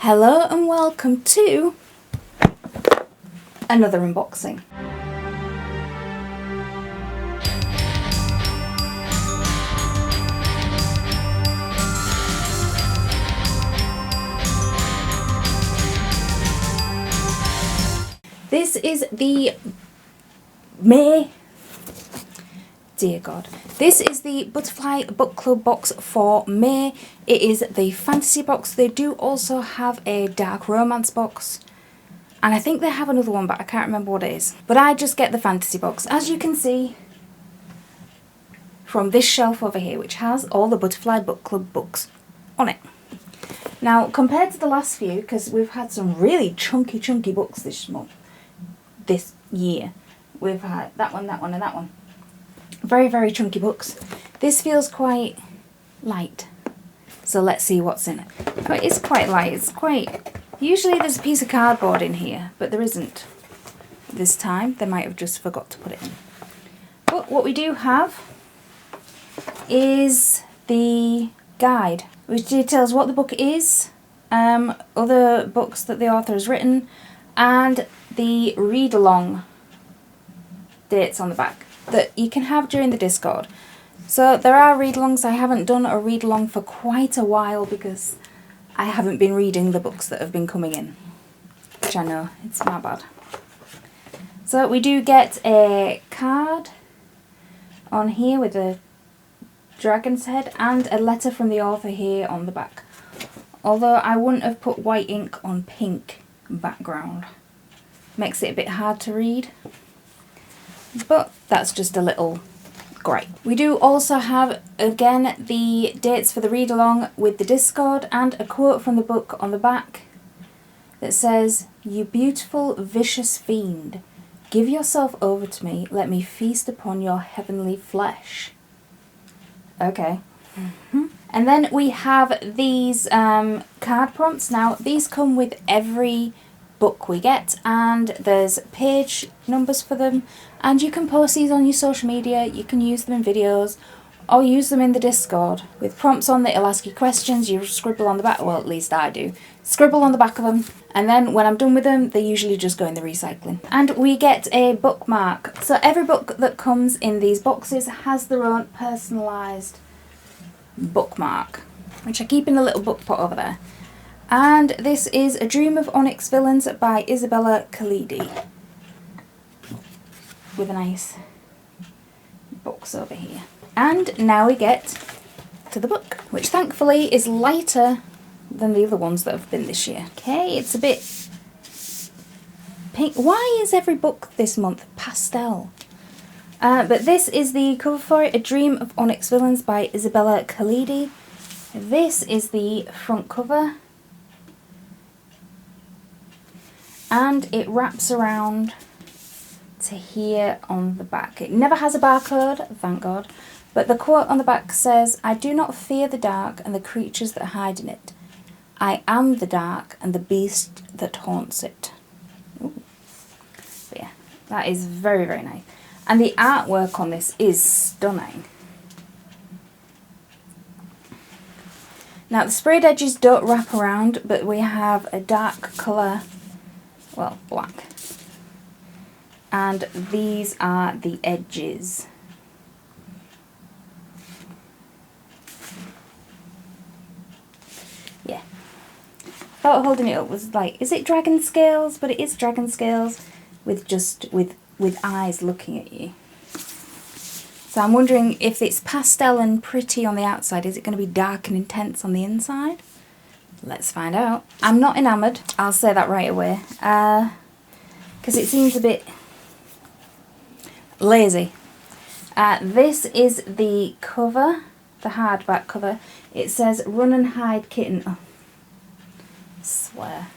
Hello and welcome to another unboxing. This is the This is the Butterfly Book Club box for May. It is the fantasy box. They do also have a dark romance box. And I think they have another one, but I can't remember what it is. But I just get the fantasy box. As you can see from this shelf over here, which has all the Butterfly Book Club books on it. Now, compared to the last few, because we've had some really chunky books this year. We've had that one, and that one. Very chunky books. This feels quite light. So let's see what's in it. But it's quite light. Usually there's a piece of cardboard in here, but there isn't this time. They might have just forgot to put it in. But what we do have is the guide, which details what the book is, other books that the author has written, and the read-along dates on the back that you can have during the Discord. So there are read-alongs. I haven't done a read-along for quite a while because I haven't been reading the books that have been coming in, which I know, it's my bad. So we do get a card on here with a dragon's head and a letter from the author here on the back. Although I wouldn't have put white ink on pink background. Makes it a bit hard to read. But that's just a little gripe. We do also have, again, the dates for the read-along with the Discord and a quote from the book on the back that says, "You beautiful, vicious fiend, give yourself over to me, let me feast upon your heavenly flesh." Okay. And then we have these card prompts. Now, these come with every book we get, and there's page numbers for them, and you can post these on your social media, you can use them in videos, or use them in the Discord with prompts on that it'll ask you questions. You scribble on the back, well, at least I do, scribble on the back of them, and then when I'm done with them, they usually just go in the recycling. And we get a bookmark. So every book that comes in these boxes has their own personalised bookmark, which I keep in the little book pot over there. And this is A Dream of Onyx Villains by Isabella Khalidi, with a nice box over here. And now we get to the book, which thankfully is lighter than the other ones that have been this year. Okay, it's a bit pink. Why is every book this month pastel? But this is the cover for it, A Dream of Onyx Villains by Isabella Khalidi. This is the front cover. And it wraps around to here on the back. It never has a barcode, thank God. But the quote on the back says, "I do not fear the dark and the creatures that hide in it. I am the dark and the beast that haunts it." Ooh. But yeah, that is very nice. And the artwork on this is stunning. Now the sprayed edges don't wrap around, but we have a dark colour, well, black. And these are the edges. Yeah. I thought holding it up was like, is it dragon scales? But it is dragon scales with eyes looking at you. So I'm wondering if it's pastel and pretty on the outside, is it going to be dark and intense on the inside? Let's find out. I'm not enamoured, I'll say that right away, because it seems a bit lazy. This is the cover, the hardback cover. It says "Run and Hide Kitten." Oh, I swear.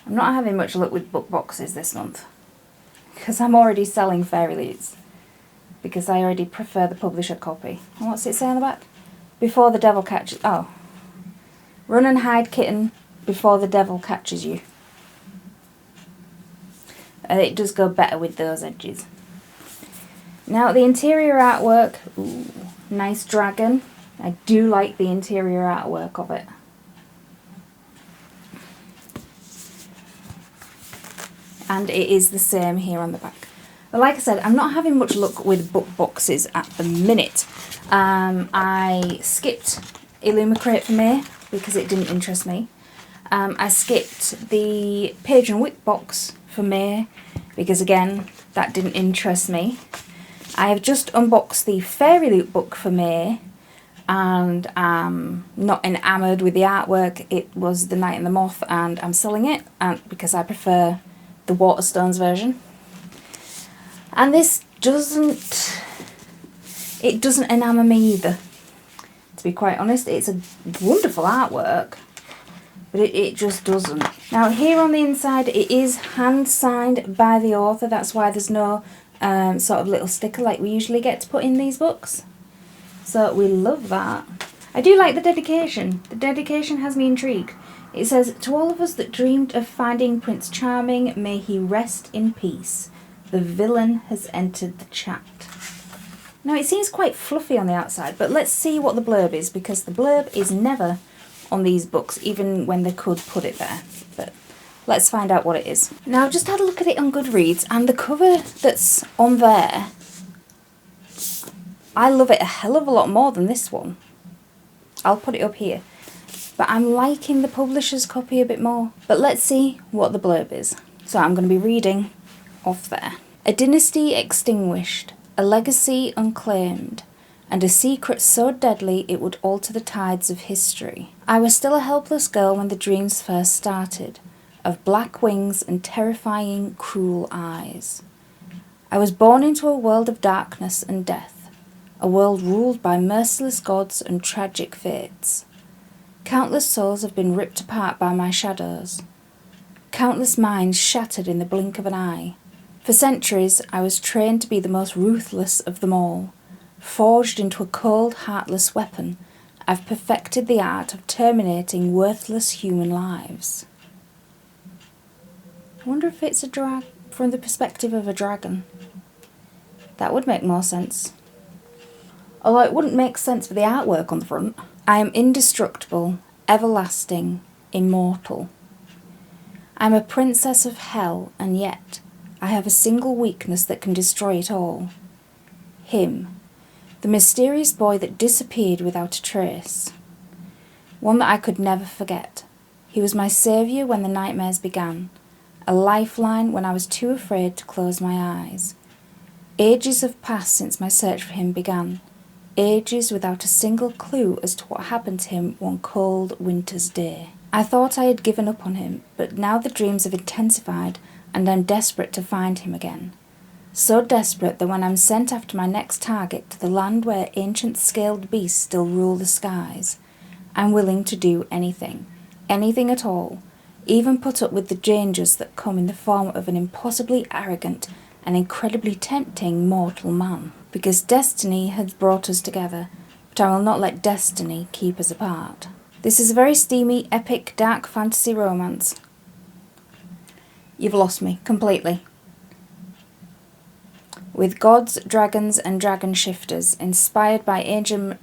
I'm not having much luck with book boxes this month, because I'm already selling Fairy Leads, because I already prefer the publisher copy. And what's it say on the back? "Before the devil catches..." Oh. "Run and hide, kitten, before the devil catches you." And it does go better with those edges. Now the interior artwork, ooh, nice dragon. I do like the interior artwork of it. and it is the same here on the back. But like I said, I'm not having much luck with book boxes at the minute. I skipped Illumicrate for May because it didn't interest me. I skipped the Page and Wick box for May because again, that didn't interest me. I have just unboxed the Fairy Loot book for May and I'm not enamoured with the artwork. It was The Night and the Moth and I'm selling it because I prefer the Waterstones version. And this doesn't enamour me either, to be quite honest. It's a wonderful artwork, but it just doesn't. Now here on the inside it is hand signed by the author, that's why there's no sort of little sticker like we usually get to put in these books. So we love that. I do like the dedication. The dedication has me intrigued. It says, "To all of us that dreamed of finding Prince Charming, may he rest in peace. The villain has entered the chat." Now it seems quite fluffy on the outside, but let's see what the blurb is, because the blurb is never on these books, even when they could put it there. But let's find out what it is. Now I've just had a look at it on Goodreads, and the cover that's on there, I love it a hell of a lot more than this one. I'll put it up here. But I'm liking the publisher's copy a bit more. But let's see what the blurb is. So I'm going to be reading off there. "A dynasty extinguished, a legacy unclaimed, and a secret so deadly it would alter the tides of history. I was still a helpless girl when the dreams first started, of black wings and terrifying, cruel eyes. I was born into a world of darkness and death, a world ruled by merciless gods and tragic fates. Countless souls have been ripped apart by my shadows, countless minds shattered in the blink of an eye. For centuries, I was trained to be the most ruthless of them all. Forged into a cold, heartless weapon, I've perfected the art of terminating worthless human lives." I wonder if it's from the perspective of a dragon. That would make more sense. Although it wouldn't make sense for the artwork on the front. "I am indestructible, everlasting, immortal. I'm a princess of hell, and yet I have a single weakness that can destroy it all. Him, the mysterious boy that disappeared without a trace. One that I could never forget. He was my saviour when the nightmares began, a lifeline when I was too afraid to close my eyes. Ages have passed since my search for him began, ages without a single clue as to what happened to him one cold winter's day. I thought I had given up on him, but now the dreams have intensified and I'm desperate to find him again. So desperate that when I'm sent after my next target to the land where ancient scaled beasts still rule the skies, I'm willing to do anything, anything at all, even put up with the dangers that come in the form of an impossibly arrogant and incredibly tempting mortal man. Because destiny has brought us together, but I will not let destiny keep us apart." This is a very steamy, epic, dark fantasy romance. You've lost me completely. With gods, dragons and dragon shifters, inspired by Asian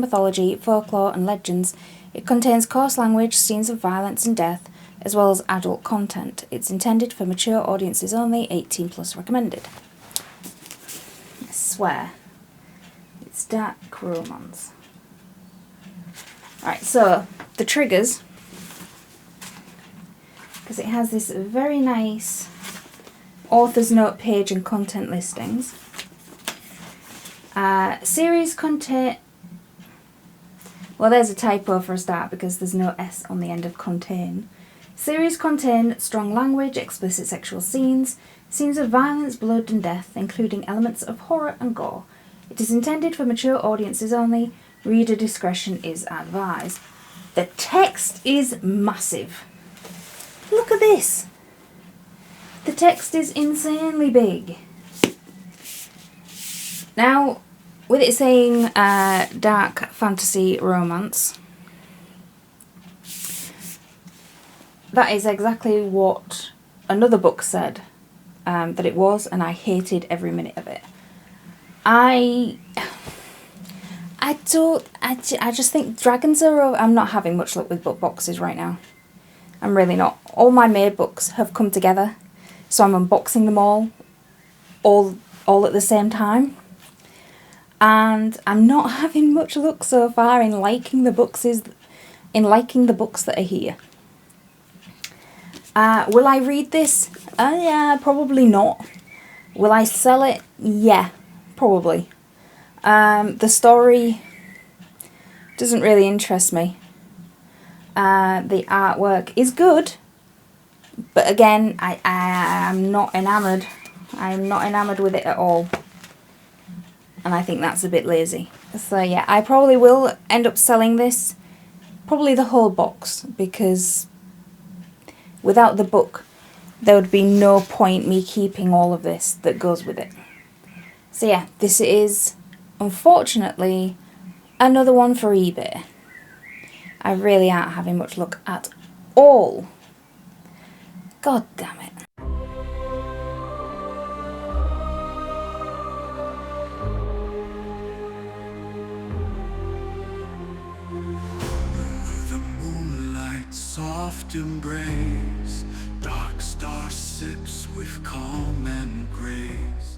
mythology, folklore and legends, it contains coarse language, scenes of violence and death, as well as adult content. It's intended for mature audiences only, 18+ recommended. I swear, it's dark romance. Right, so the triggers, because it has this very nice author's note page and content listings. Series content. Well, there's a typo for a start because there's no S on the end of contain. Series contain strong language, explicit sexual scenes, scenes of violence, blood and death, including elements of horror and gore. It is intended for mature audiences only. Reader discretion is advised. The text is massive. Look at this. The text is insanely big. Now, with it saying dark fantasy romance, that is exactly what another book said that it was, and I hated every minute of it. I just think dragons are over. I'm not having much luck with book boxes right now. I'm really not. All my May books have come together, so I'm unboxing them all at the same time. And I'm not having much luck so far in liking the books that are here. Will I read this? Yeah, probably not. Will I sell it? Yeah, probably. The story doesn't really interest me. The artwork is good, but again, I'm not enamoured. I'm not enamoured with it at all. And I think that's a bit lazy. So yeah, I probably will end up selling this. Probably the whole box, because without the book, there would be no point me keeping all of this that goes with it. So yeah, this is, unfortunately, another one for eBay. I really aren't having much luck at all. God damn it. The moonlight soft embrace, dark star sips with calm and grace.